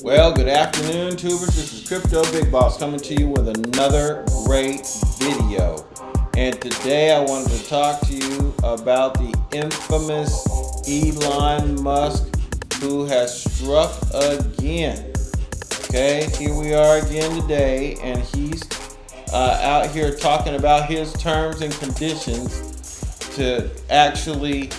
Well, good afternoon, tubers. This is Crypto Big Boss coming to you with another great video. And today I wanted to talk to you about the infamous Elon Musk, who has struck again. Okay, here we are again today, and he's out here talking about his terms and conditions to actually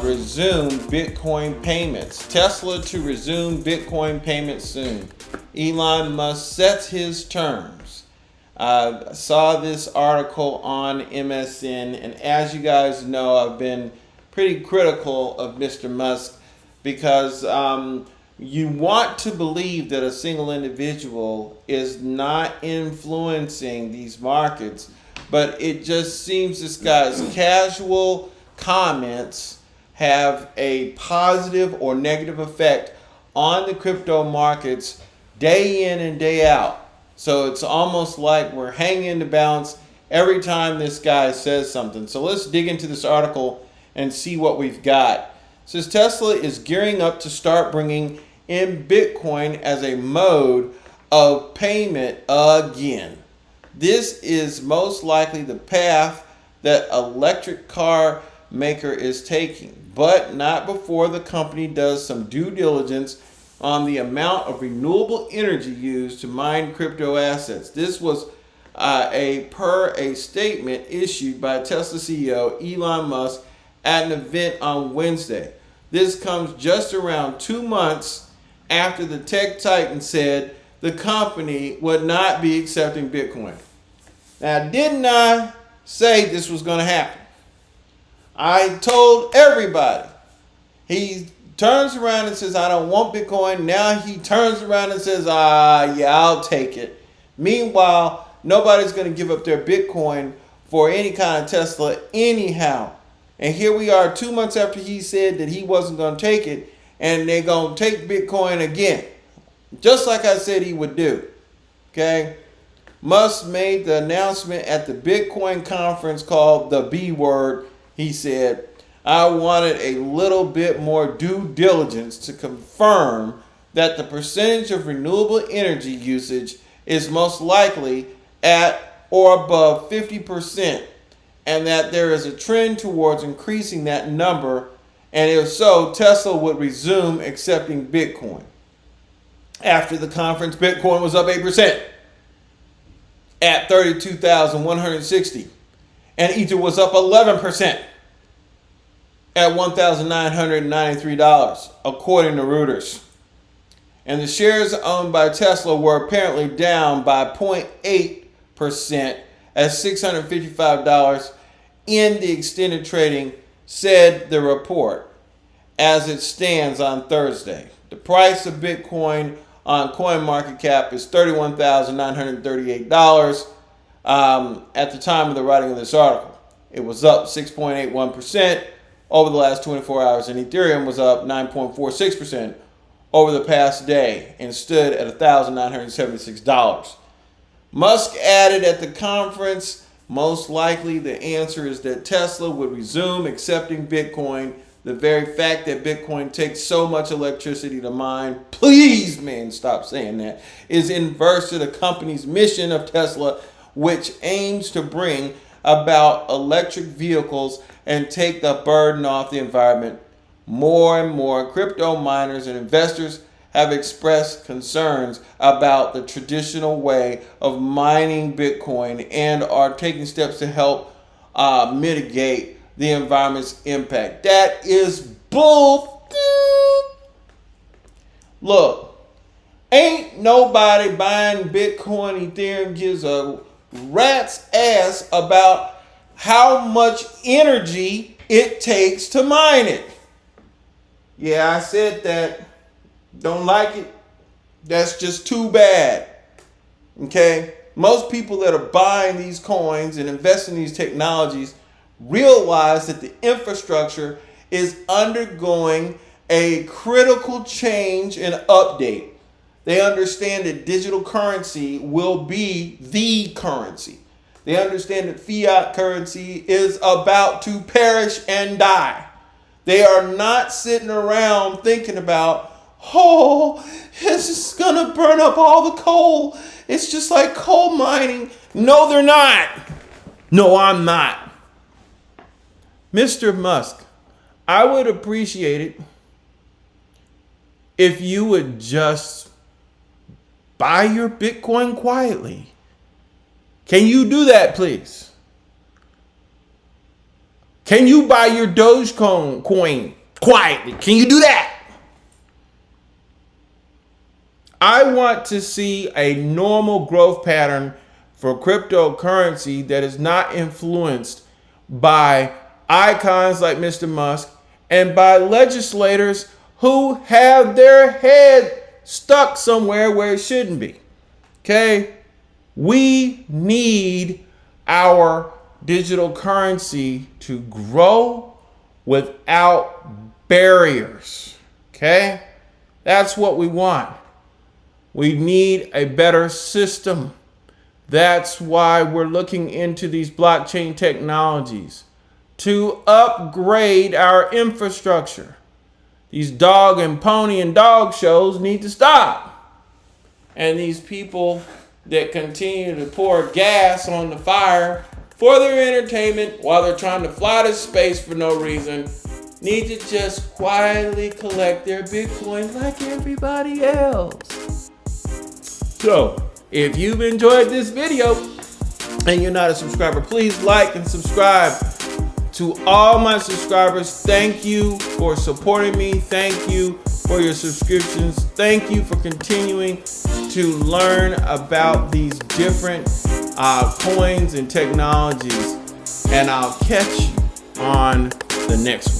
resume Bitcoin payments. Tesla to resume Bitcoin payments soon. Elon Musk sets his terms. I saw this article on MSN, and as you guys know, I've been pretty critical of Mr. Musk because you want to believe that a single individual is not influencing these markets, but it just seems this guy's casual comments have a positive or negative effect on the crypto markets day in and day out. So it's almost like we're hanging the balance every time this guy says something. So let's dig into this article and see what we've got. It says Tesla is gearing up to start bringing in Bitcoin as a mode of payment again. This is most likely the path that electric car maker is taking, but not before the company does some due diligence on the amount of renewable energy used to mine crypto assets. This was a statement issued by Tesla CEO Elon Musk at an event on Wednesday. This comes just around 2 months after the tech titan said the company would not be accepting Bitcoin. Now, didn't I say this was going to happen? I told everybody. He turns around and says, I don't want Bitcoin. Now he turns around and says, yeah, I'll take it. Meanwhile, nobody's going to give up their Bitcoin for any kind of Tesla anyhow. And here we are 2 months after he said that he wasn't going to take it, and they're going to take Bitcoin again. Just like I said he would do. Okay? Musk made the announcement at the Bitcoin conference called the B Word. He said, I wanted a little bit more due diligence to confirm that the percentage of renewable energy usage is most likely at or above 50%, and that there is a trend towards increasing that number, and if so, Tesla would resume accepting Bitcoin. After the conference, Bitcoin was up 8% at 32,160, and Ether was up 11% at $1,993, according to Reuters. And the shares owned by Tesla were apparently down by 0.8% at $655 in the extended trading, said the report, as it stands on Thursday. The price of Bitcoin on CoinMarketCap is $31,938 at the time of the writing of this article. It was up 6.81% over the last 24 hours, and Ethereum was up 9.46% over the past day and stood at $1,976. Musk added at the conference, most likely the answer is that Tesla would resume accepting Bitcoin. The very fact that Bitcoin takes so much electricity to mine, please, man, stop saying that, is inverse to the company's mission of Tesla, which aims to bring about electric vehicles and take the burden off the environment. More and more crypto miners and investors have expressed concerns about the traditional way of mining Bitcoin and are taking steps to help mitigate the environment's impact. That is bull. Look, ain't nobody buying Bitcoin. Ethereum gives a rat's ass about how much energy it takes to mine it. Yeah, I said that. Don't like it? That's just too bad. Okay? Most people that are buying these coins and investing in these technologies realize that the infrastructure is undergoing a critical change and update. They understand that digital currency will be the currency. They understand that fiat currency is about to perish and die. They are not sitting around thinking about oh, it's just gonna burn up all the coal. It's just like coal mining. No, they're not. No, I'm not. Mr. Musk, I would appreciate it if you would just buy your Bitcoin quietly. Can you do that, please? Can you buy your Dogecoin coin quietly? Can you do that? I want to see a normal growth pattern for cryptocurrency that is not influenced by icons like Mr. Musk and by legislators who have their head stuck somewhere where it shouldn't be. Okay? We need our digital currency to grow without barriers. Okay? That's what we want. We need a better system. That's why we're looking into these blockchain technologies to upgrade our infrastructure. These dog and pony and dog shows need to stop. And these people that continue to pour gas on the fire for their entertainment while they're trying to fly to space for no reason need to just quietly collect their Bitcoin like everybody else. So, if you've enjoyed this video and you're not a subscriber, please like and subscribe. To all my subscribers, thank you for supporting me. Thank you for your subscriptions. Thank you for continuing to learn about these different coins and technologies. And I'll catch you on the next one.